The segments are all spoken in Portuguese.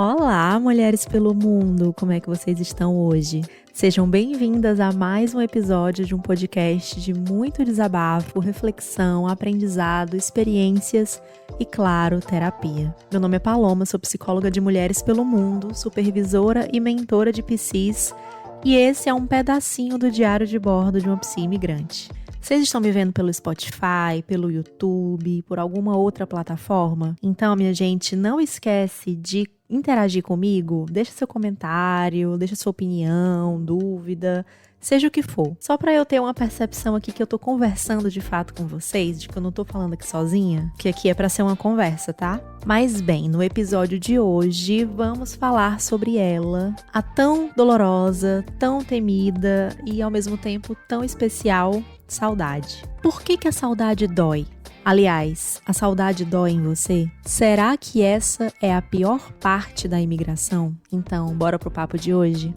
Olá, mulheres pelo mundo! Como é que vocês estão hoje? Sejam bem-vindas a mais um episódio de um podcast de muito desabafo, reflexão, aprendizado, experiências e, claro, terapia. Meu nome é Paloma, sou psicóloga de mulheres pelo mundo, supervisora e mentora de PSIs, e esse é um pedacinho do diário de bordo de uma psi imigrante. Vocês estão me vendo pelo Spotify, pelo YouTube, por alguma outra plataforma? Então, minha gente, não esquece de interagir comigo. Deixa seu comentário, deixa sua opinião, dúvida, seja o que for. Só para eu ter uma percepção aqui que eu tô conversando de fato com vocês, de que eu não tô falando aqui sozinha, que aqui é para ser uma conversa, tá? Mas bem, no episódio de hoje vamos falar sobre ela, a tão dolorosa, tão temida e ao mesmo tempo tão especial saudade. Por que a saudade dói? Aliás, a saudade dói em você? Será que essa é a pior parte da imigração? Então, bora pro papo de hoje?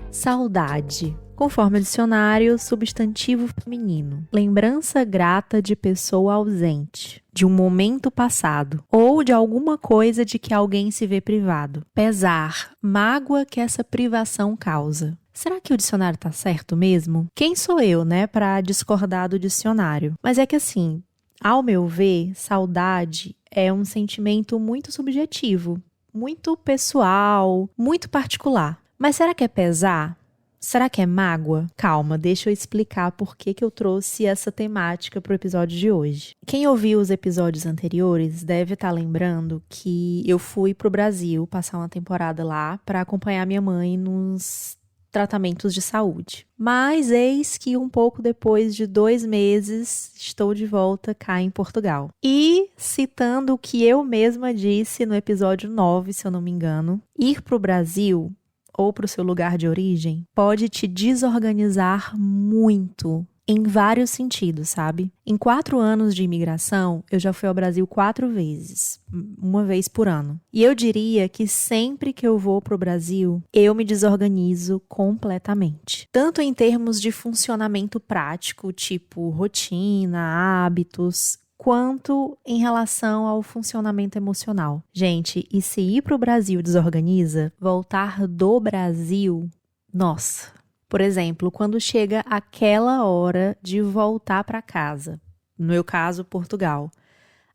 Saudade. Conforme o dicionário, substantivo feminino. Lembrança grata de pessoa ausente, de um momento passado, ou de alguma coisa de que alguém se vê privado. Pesar, mágoa que essa privação causa. Será que o dicionário tá certo mesmo? Quem sou eu, para discordar do dicionário? Mas é que assim, ao meu ver, saudade é um sentimento muito subjetivo, muito pessoal, muito particular. Mas será que é pesar? Será que é mágoa? Calma, deixa eu explicar por que eu trouxe essa temática para o episódio de hoje. Quem ouviu os episódios anteriores deve estar lembrando que eu fui para o Brasil passar uma temporada lá para acompanhar minha mãe nos tratamentos de saúde. Mas eis que um pouco depois de 2 meses, estou de volta cá em Portugal. E, citando o que eu mesma disse no episódio 9, se eu não me engano, ir para o Brasil ou para o seu lugar de origem, pode te desorganizar muito, em vários sentidos, sabe? Em 4 anos de imigração, eu já fui ao Brasil 4 vezes, uma vez por ano. E eu diria que sempre que eu vou para o Brasil, eu me desorganizo completamente. Tanto em termos de funcionamento prático, tipo rotina, hábitos, quanto em relação ao funcionamento emocional. Gente, e se ir para o Brasil desorganiza, voltar do Brasil, nossa. Por exemplo, quando chega aquela hora de voltar para casa, no meu caso, Portugal,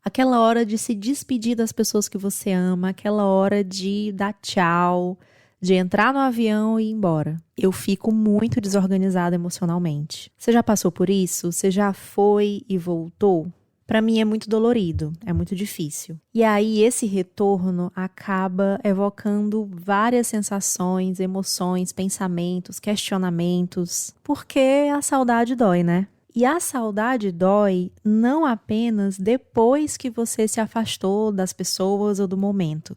aquela hora de se despedir das pessoas que você ama, aquela hora de dar tchau, de entrar no avião e ir embora. Eu fico muito desorganizada emocionalmente. Você já passou por isso? Você já foi e voltou? Para mim é muito dolorido, é muito difícil. E aí esse retorno acaba evocando várias sensações, emoções, pensamentos, questionamentos, porque a saudade dói, né? E a saudade dói não apenas depois que você se afastou das pessoas ou do momento.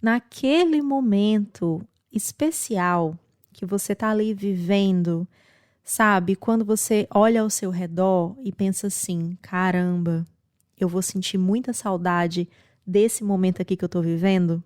Naquele momento especial que você tá ali vivendo, sabe, quando você olha ao seu redor e pensa assim, caramba, eu vou sentir muita saudade desse momento aqui que eu tô vivendo?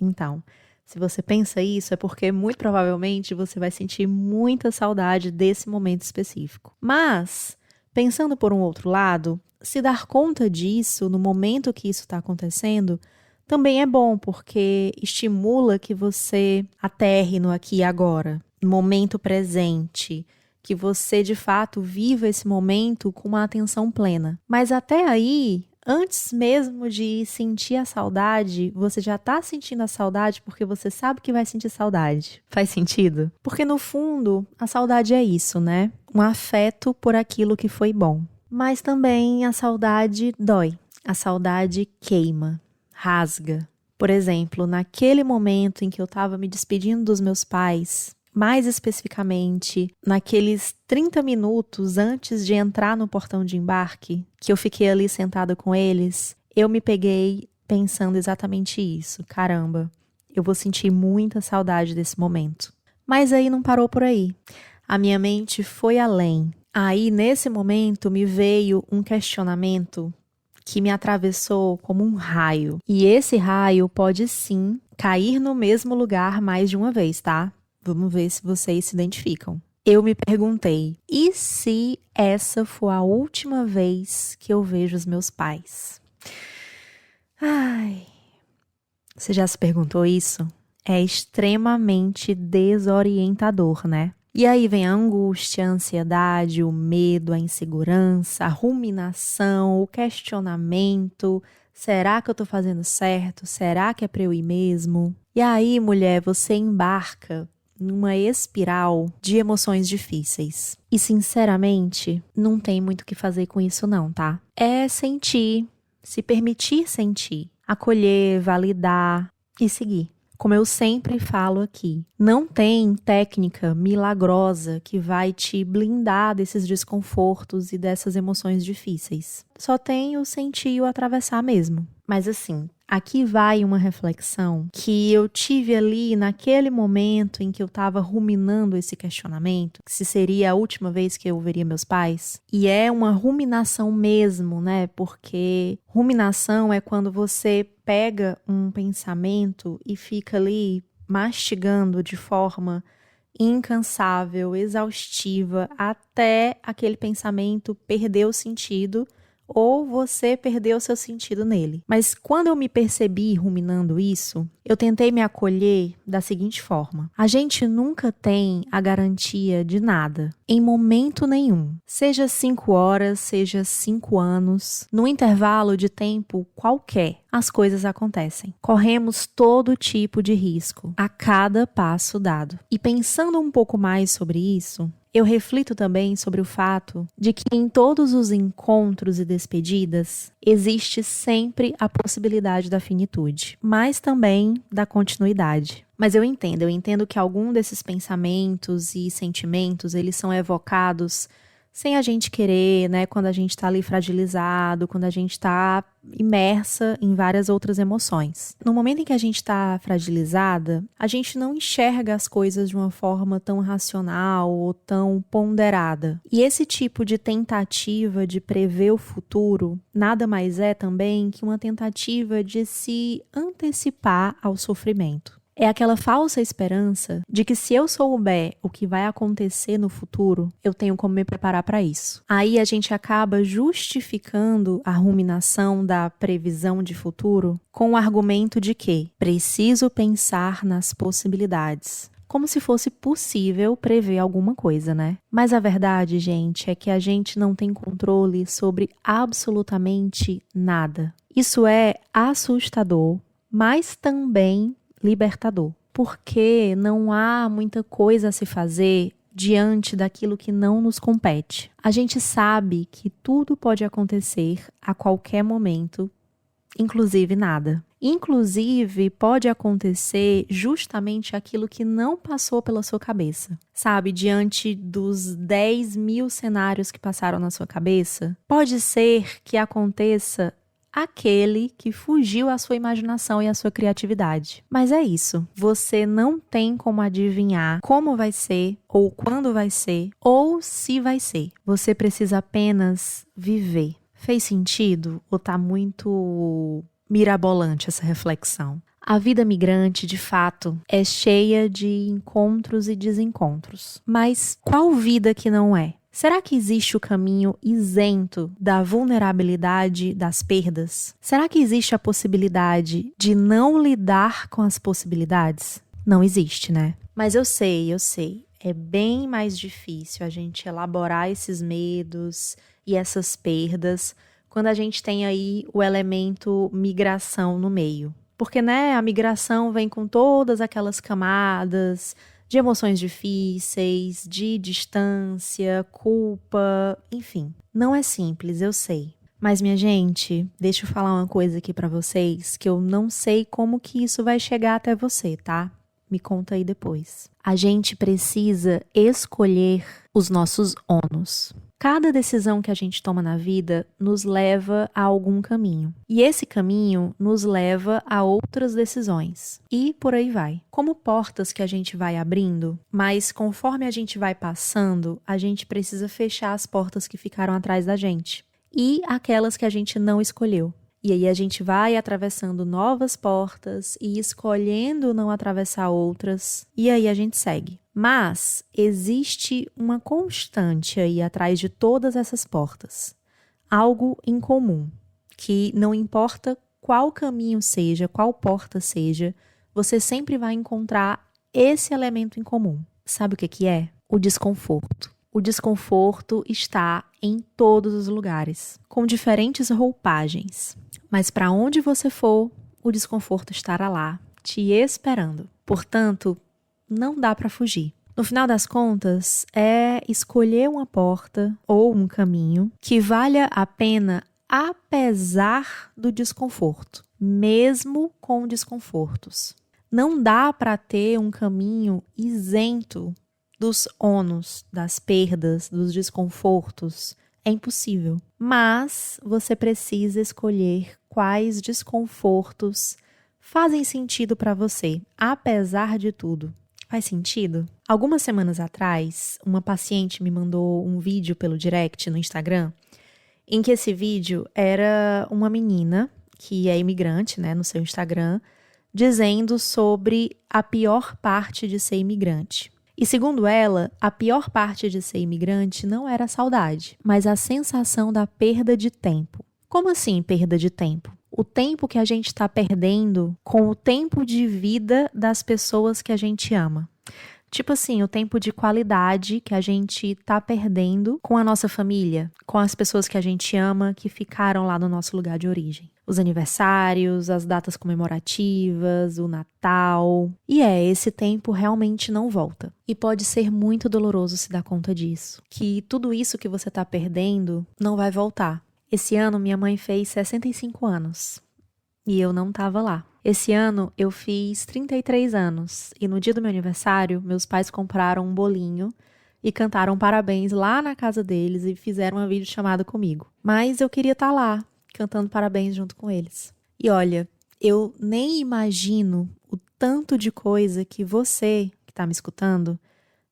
Então, se você pensa isso, é porque muito provavelmente você vai sentir muita saudade desse momento específico. Mas, pensando por um outro lado, se dar conta disso no momento que isso está acontecendo, também é bom, porque estimula que você aterre no aqui e agora, no momento presente, que você de fato viva esse momento com uma atenção plena. Mas até aí, antes mesmo de sentir a saudade, você já está sentindo a saudade porque você sabe que vai sentir saudade. Faz sentido? Porque no fundo, a saudade é isso, né? Um afeto por aquilo que foi bom. Mas também a saudade dói. A saudade queima, rasga. Por exemplo, naquele momento em que eu estava me despedindo dos meus pais, mais especificamente, naqueles 30 minutos antes de entrar no portão de embarque, que eu fiquei ali sentada com eles, eu me peguei pensando exatamente isso. Caramba, eu vou sentir muita saudade desse momento. Mas aí não parou por aí. A minha mente foi além. Aí, nesse momento, me veio um questionamento que me atravessou como um raio. E esse raio pode sim cair no mesmo lugar mais de uma vez, tá? Vamos ver se vocês se identificam. eu me perguntei, e se essa for a última vez que eu vejo os meus pais? Ai, você já se perguntou isso? É extremamente desorientador, né? E aí vem a angústia, a ansiedade, o medo, a insegurança, a ruminação, o questionamento. Será que eu tô fazendo certo? Será que é pra eu ir mesmo? E aí, mulher, você embarca numa espiral de emoções difíceis. E, sinceramente, não tem muito o que fazer com isso não, tá? É sentir, se permitir sentir, acolher, validar e seguir. Como eu sempre falo aqui, não tem técnica milagrosa que vai te blindar desses desconfortos e dessas emoções difíceis. Só tem o sentir e o atravessar mesmo. Mas assim, aqui vai uma reflexão que eu tive ali naquele momento em que eu estava ruminando esse questionamento, se seria a última vez que eu veria meus pais. E é uma ruminação mesmo, né? Porque ruminação é quando você pega um pensamento e fica ali mastigando de forma incansável, exaustiva, até aquele pensamento perder o sentido ou você perdeu o seu sentido nele. Mas quando eu me percebi ruminando isso, eu tentei me acolher da seguinte forma: a gente nunca tem a garantia de nada, em momento nenhum. Seja 5 horas, seja 5 anos, num intervalo de tempo qualquer, as coisas acontecem. Corremos todo tipo de risco a cada passo dado. E pensando um pouco mais sobre isso, eu reflito também sobre o fato de que em todos os encontros e despedidas existe sempre a possibilidade da finitude, mas também da continuidade. Mas eu entendo que algum desses pensamentos e sentimentos, eles são evocados sem a gente querer, né? Quando a gente está ali fragilizado, quando a gente está imersa em várias outras emoções. No momento em que a gente está fragilizada, a gente não enxerga as coisas de uma forma tão racional ou tão ponderada. E esse tipo de tentativa de prever o futuro nada mais é também que uma tentativa de se antecipar ao sofrimento. É aquela falsa esperança de que se eu souber o que vai acontecer no futuro, eu tenho como me preparar para isso. Aí a gente acaba justificando a ruminação da previsão de futuro com o argumento de que preciso pensar nas possibilidades. Como se fosse possível prever alguma coisa, né? Mas a verdade, gente, é que a gente não tem controle sobre absolutamente nada. Isso é assustador, mas também libertador, porque não há muita coisa a se fazer diante daquilo que não nos compete. A gente sabe que tudo pode acontecer a qualquer momento, inclusive nada. Inclusive, pode acontecer justamente aquilo que não passou pela sua cabeça. Sabe, diante dos 10.000 cenários que passaram na sua cabeça, pode ser que aconteça aquele que fugiu à sua imaginação e à sua criatividade. Mas é isso, você não tem como adivinhar como vai ser, ou quando vai ser, ou se vai ser. Você precisa apenas viver. Fez sentido ou tá muito mirabolante essa reflexão? A vida migrante, de fato, é cheia de encontros e desencontros. Mas qual vida que não é? Será que existe o caminho isento da vulnerabilidade das perdas? Será que existe a possibilidade de não lidar com as possibilidades? Não existe, né? Mas eu sei. É bem mais difícil a gente elaborar esses medos e essas perdas quando a gente tem aí o elemento migração no meio. Porque, né, a migração vem com todas aquelas camadas de emoções difíceis, de distância, culpa, enfim. Não é simples, eu sei. Mas, minha gente, deixa eu falar uma coisa aqui pra vocês, que eu não sei como que isso vai chegar até você, tá? Me conta aí depois. A gente precisa escolher os nossos ônus. Cada decisão que a gente toma na vida nos leva a algum caminho. E esse caminho nos leva a outras decisões. E por aí vai. Como portas que a gente vai abrindo, mas conforme a gente vai passando, a gente precisa fechar as portas que ficaram atrás da gente. E aquelas que a gente não escolheu. E aí a gente vai atravessando novas portas e escolhendo não atravessar outras, e aí a gente segue. Mas existe uma constante aí atrás de todas essas portas. Algo em comum, que não importa qual caminho seja, qual porta seja, você sempre vai encontrar esse elemento em comum. Sabe o que é? O desconforto. O desconforto está em todos os lugares, com diferentes roupagens. Mas para onde você for, o desconforto estará lá, te esperando. Portanto, não dá para fugir. No final das contas, é escolher uma porta ou um caminho que valha a pena apesar do desconforto, mesmo com desconfortos. Não dá para ter um caminho isento dos ônus, das perdas, dos desconfortos. É impossível. Mas você precisa escolher quais desconfortos fazem sentido para você, apesar de tudo. Faz sentido? Algumas semanas atrás, uma paciente me mandou um vídeo pelo direct no Instagram, em que esse vídeo era uma menina que é imigrante, né, no seu Instagram, dizendo sobre a pior parte de ser imigrante. E segundo ela, a pior parte de ser imigrante não era a saudade, mas a sensação da perda de tempo. Como assim perda de tempo? O tempo que a gente está perdendo com o tempo de vida das pessoas que a gente ama. Tipo assim, o tempo de qualidade que a gente tá perdendo com a nossa família, com as pessoas que a gente ama, que ficaram lá no nosso lugar de origem. Os aniversários, as datas comemorativas, o Natal. E esse tempo realmente não volta. E pode ser muito doloroso se dar conta disso. Que tudo isso que você tá perdendo não vai voltar. Esse ano minha mãe fez 65 anos. E eu não tava lá. Esse ano eu fiz 33 anos e no dia do meu aniversário, meus pais compraram um bolinho e cantaram parabéns lá na casa deles e fizeram uma videochamada comigo. Mas eu queria estar lá, cantando parabéns junto com eles. E olha, eu nem imagino o tanto de coisa que você, que está me escutando,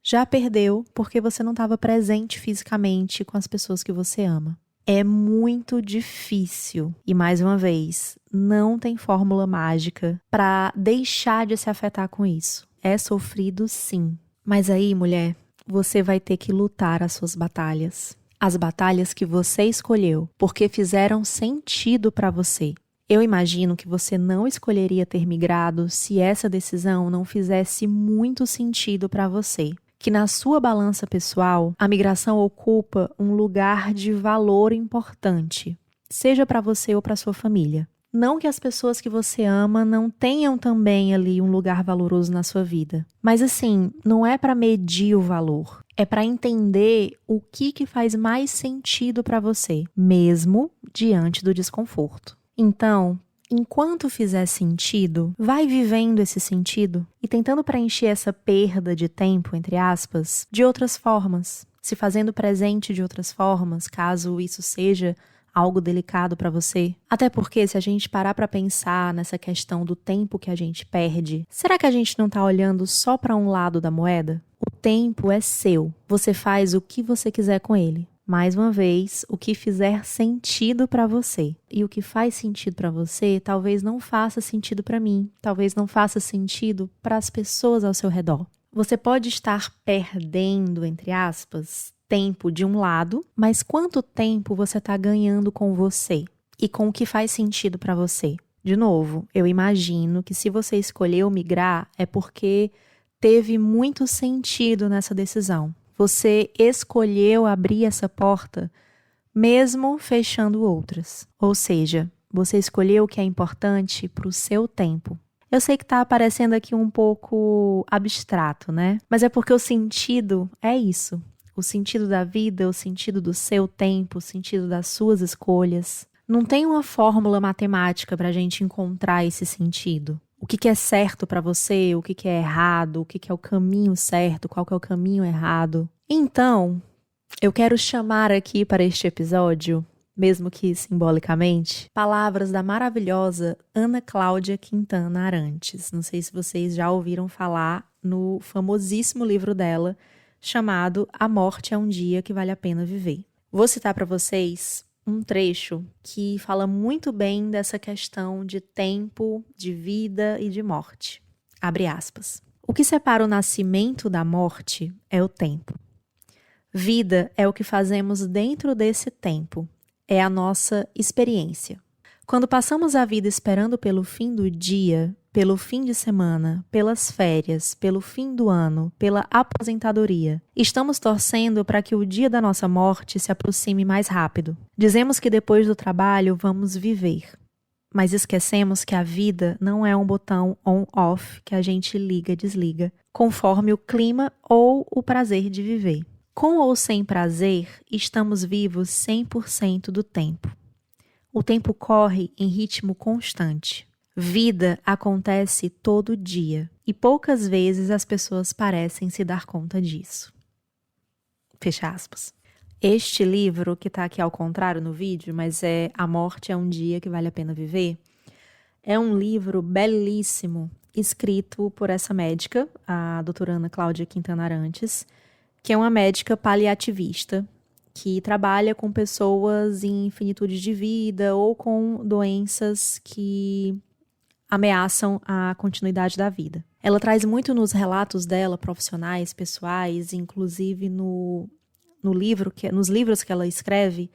já perdeu porque você não estava presente fisicamente com as pessoas que você ama. É muito difícil. E mais uma vez, não tem fórmula mágica para deixar de se afetar com isso. É sofrido, sim. Mas aí, mulher, você vai ter que lutar as suas batalhas. As batalhas que você escolheu, porque fizeram sentido para você. Eu imagino que você não escolheria ter migrado se essa decisão não fizesse muito sentido para você. Que na sua balança pessoal, a migração ocupa um lugar de valor importante, seja para você ou para sua família. Não que as pessoas que você ama não tenham também ali um lugar valoroso na sua vida, mas assim, não é para medir o valor, é para entender o que faz mais sentido para você, mesmo diante do desconforto. Então, enquanto fizer sentido, vai vivendo esse sentido e tentando preencher essa perda de tempo, entre aspas, de outras formas, se fazendo presente de outras formas, caso isso seja algo delicado para você. Até porque se a gente parar para pensar nessa questão do tempo que a gente perde, será que a gente não tá olhando só para um lado da moeda? O tempo é seu, você faz o que você quiser com ele. Mais uma vez, o que fizer sentido para você. E o que faz sentido para você, talvez não faça sentido para mim. Talvez não faça sentido para as pessoas ao seu redor. Você pode estar perdendo, entre aspas, tempo de um lado, mas quanto tempo você está ganhando com você? E com o que faz sentido para você? De novo, eu imagino que se você escolheu migrar, é porque teve muito sentido nessa decisão. Você escolheu abrir essa porta, mesmo fechando outras. Ou seja, você escolheu o que é importante para o seu tempo. Eu sei que está aparecendo aqui um pouco abstrato, né? Mas é porque o sentido é isso. O sentido da vida, o sentido do seu tempo, o sentido das suas escolhas. Não tem uma fórmula matemática para a gente encontrar esse sentido. O que é certo para você, o que é errado, o que é o caminho certo, qual que é o caminho errado. Então, eu quero chamar aqui para este episódio, mesmo que simbolicamente, palavras da maravilhosa Ana Cláudia Quintana Arantes. Não sei se vocês já ouviram falar no famosíssimo livro dela, chamado A Morte é um Dia que Vale a Pena Viver. Vou citar para vocês um trecho que fala muito bem dessa questão de tempo, de vida e de morte. Abre aspas. O que separa o nascimento da morte é o tempo. Vida é o que fazemos dentro desse tempo, é a nossa experiência. Quando passamos a vida esperando pelo fim do dia, pelo fim de semana, pelas férias, pelo fim do ano, pela aposentadoria, estamos torcendo para que o dia da nossa morte se aproxime mais rápido. Dizemos que depois do trabalho vamos viver, mas esquecemos que a vida não é um botão on-off que a gente liga e desliga, conforme o clima ou o prazer de viver. Com ou sem prazer, estamos vivos 100% do tempo. O tempo corre em ritmo constante. Vida acontece todo dia e poucas vezes as pessoas parecem se dar conta disso. Fecha aspas. Este livro, que está aqui ao contrário no vídeo, mas é A Morte é um Dia que Vale a Pena Viver, é um livro belíssimo, escrito por essa médica, a doutora Ana Cláudia Quintana Arantes, que é uma médica paliativista, que trabalha com pessoas em finitude de vida ou com doenças que ameaçam a continuidade da vida. Ela traz muito nos relatos dela, profissionais, pessoais, inclusive nos livros que ela escreve,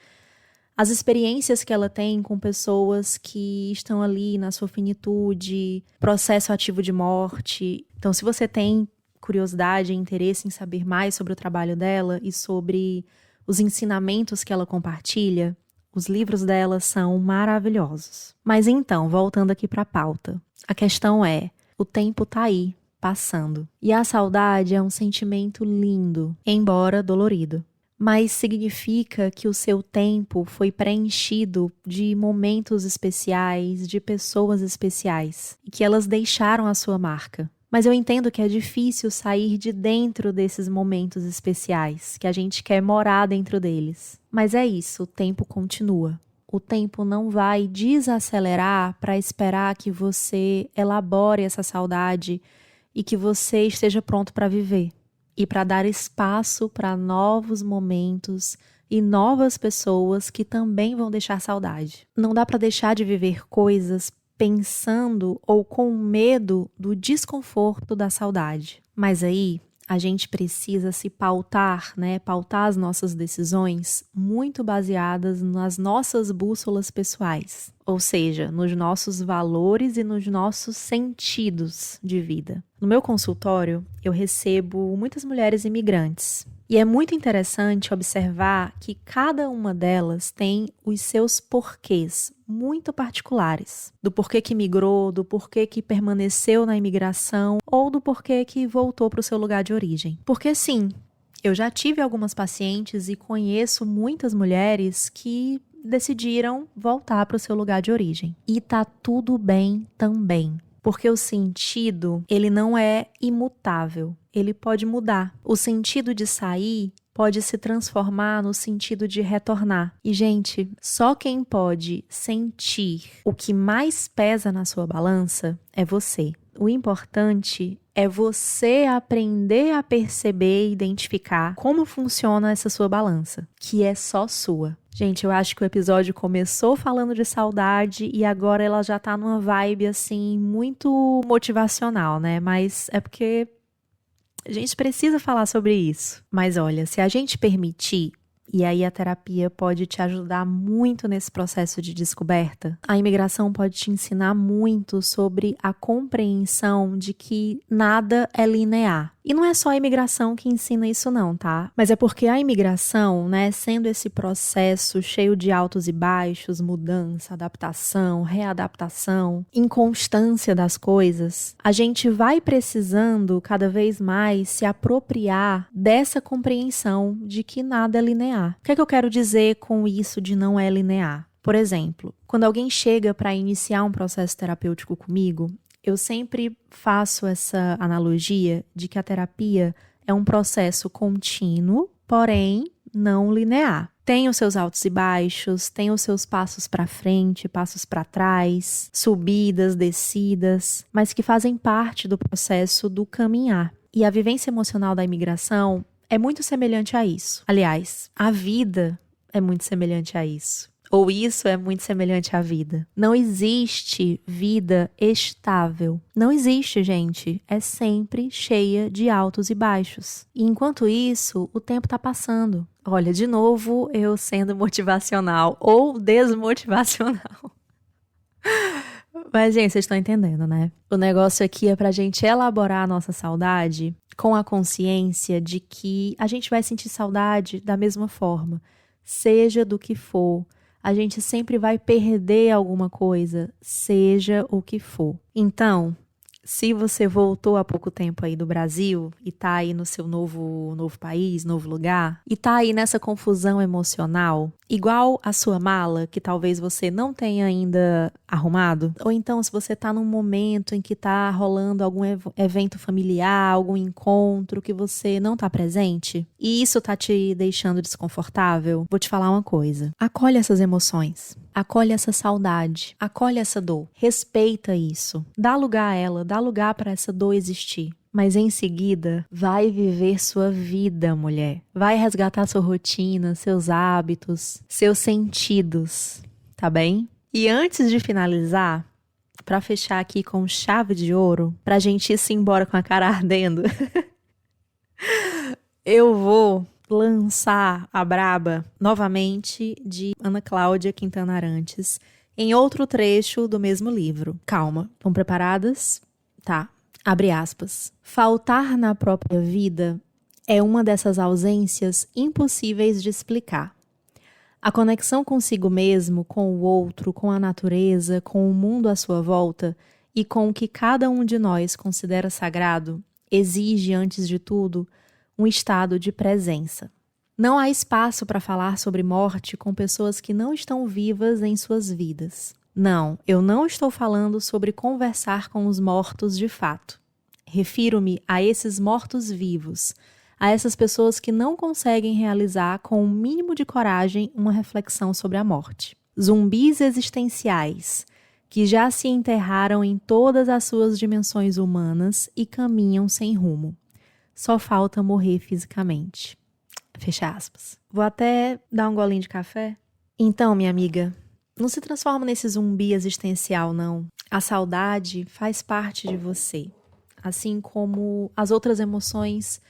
as experiências que ela tem com pessoas que estão ali na sua finitude, processo ativo de morte. Então, se você tem curiosidade e interesse em saber mais sobre o trabalho dela e sobre os ensinamentos que ela compartilha, os livros dela são maravilhosos. Mas então, voltando aqui para a pauta, a questão é, o tempo tá aí, passando. E a saudade é um sentimento lindo, embora dolorido. Mas significa que o seu tempo foi preenchido de momentos especiais, de pessoas especiais, e que elas deixaram a sua marca. Mas eu entendo que é difícil sair de dentro desses momentos especiais, que a gente quer morar dentro deles. Mas é isso, o tempo continua. O tempo não vai desacelerar para esperar que você elabore essa saudade e que você esteja pronto para viver. E para dar espaço para novos momentos e novas pessoas que também vão deixar saudade. Não dá para deixar de viver coisas pensando ou com medo do desconforto da saudade. Mas aí a gente precisa se pautar, pautar as nossas decisões muito baseadas nas nossas bússolas pessoais, ou seja, nos nossos valores e nos nossos sentidos de vida. No meu consultório, eu recebo muitas mulheres imigrantes. E é muito interessante observar que cada uma delas tem os seus porquês muito particulares. Do porquê que migrou, do porquê que permaneceu na imigração ou do porquê que voltou para o seu lugar de origem. Porque sim, eu já tive algumas pacientes e conheço muitas mulheres que decidiram voltar para o seu lugar de origem. E tá tudo bem também. Porque o sentido, ele não é imutável, ele pode mudar. O sentido de sair pode se transformar no sentido de retornar. E, gente, só quem pode sentir o que mais pesa na sua balança é você. O importante é você aprender a perceber e identificar como funciona essa sua balança, que é só sua. Gente, eu acho que o episódio começou falando de saudade e agora ela já tá numa vibe, assim, muito motivacional, né? Mas é porque a gente precisa falar sobre isso. Mas olha, se a gente permitir, e aí a terapia pode te ajudar muito nesse processo de descoberta, a imigração pode te ensinar muito sobre a compreensão de que nada é linear. E não é só a imigração que ensina isso não, tá? Mas é porque a imigração, sendo esse processo cheio de altos e baixos, mudança, adaptação, readaptação, inconstância das coisas, a gente vai precisando cada vez mais se apropriar dessa compreensão de que nada é linear. O que é que eu quero dizer com isso de não é linear? Por exemplo, quando alguém chega para iniciar um processo terapêutico comigo, eu sempre faço essa analogia de que a terapia é um processo contínuo, porém não linear. Tem os seus altos e baixos, tem os seus passos para frente, passos para trás, subidas, descidas, mas que fazem parte do processo do caminhar. E a vivência emocional da imigração é muito semelhante a isso. Aliás, a vida é muito semelhante a isso. Ou isso é muito semelhante à vida. Não existe vida estável. Não existe, gente. É sempre cheia de altos e baixos. E enquanto isso, o tempo tá passando. Olha, de novo, eu sendo motivacional ou desmotivacional. Mas, gente, vocês estão entendendo, né? O negócio aqui é pra gente elaborar a nossa saudade com a consciência de que a gente vai sentir saudade da mesma forma. Seja do que for, a gente sempre vai perder alguma coisa, seja o que for. Então, se você voltou há pouco tempo aí do Brasil e tá aí no seu novo país, novo lugar, e tá aí nessa confusão emocional, igual a sua mala, que talvez você não tenha ainda arrumado, ou então se você tá num momento em que tá rolando algum evento familiar, algum encontro que você não tá presente, e isso tá te deixando desconfortável, vou te falar uma coisa. Acolhe essas emoções. Acolhe essa saudade, acolhe essa dor, respeita isso, dá lugar a ela, dá lugar para essa dor existir. Mas em seguida, vai viver sua vida, mulher. Vai resgatar sua rotina, seus hábitos, seus sentidos, tá bem? E antes de finalizar, para fechar aqui com chave de ouro, pra gente ir se embora com a cara ardendo, eu vou lançar a braba novamente de Ana Cláudia Quintana Arantes em outro trecho do mesmo livro. Calma, estão preparadas? Tá. Abre aspas. Faltar na própria vida é uma dessas ausências impossíveis de explicar. A conexão consigo mesmo, com o outro, com a natureza, com o mundo à sua volta e com o que cada um de nós considera sagrado, exige, antes de tudo, um estado de presença. Não há espaço para falar sobre morte com pessoas que não estão vivas em suas vidas. Não, eu não estou falando sobre conversar com os mortos de fato. Refiro-me a esses mortos-vivos, a essas pessoas que não conseguem realizar com o mínimo de coragem uma reflexão sobre a morte. Zumbis existenciais, que já se enterraram em todas as suas dimensões humanas e caminham sem rumo. Só falta morrer fisicamente. Fecha aspas. Vou até dar um golinho de café. Então, minha amiga, não se transforma nesse zumbi existencial, não. A saudade faz parte de você. Assim como as outras emoções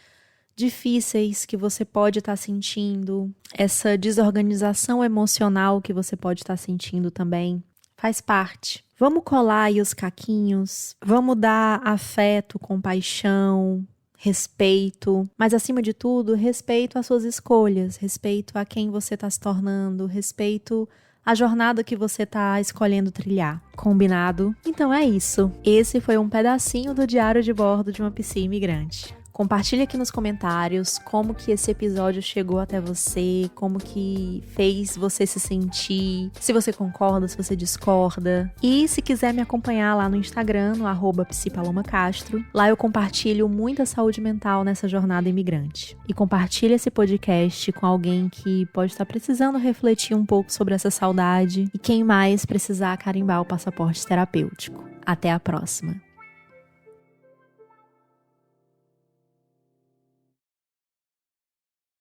difíceis que você pode estar sentindo, essa desorganização emocional que você pode estar sentindo também, faz parte. Vamos colar aí os caquinhos, vamos dar afeto, compaixão, respeito, mas acima de tudo, respeito às suas escolhas, respeito a quem você está se tornando, respeito à jornada que você está escolhendo trilhar. Combinado? Então é isso. Esse foi um pedacinho do diário de bordo de uma psi imigrante. Compartilhe aqui nos comentários como que esse episódio chegou até você, como que fez você se sentir, se você concorda, se você discorda. E se quiser me acompanhar lá no Instagram, no @psipalomacastro, lá eu compartilho muita saúde mental nessa jornada imigrante. E compartilhe esse podcast com alguém que pode estar precisando refletir um pouco sobre essa saudade e quem mais precisar carimbar o passaporte terapêutico. Até a próxima!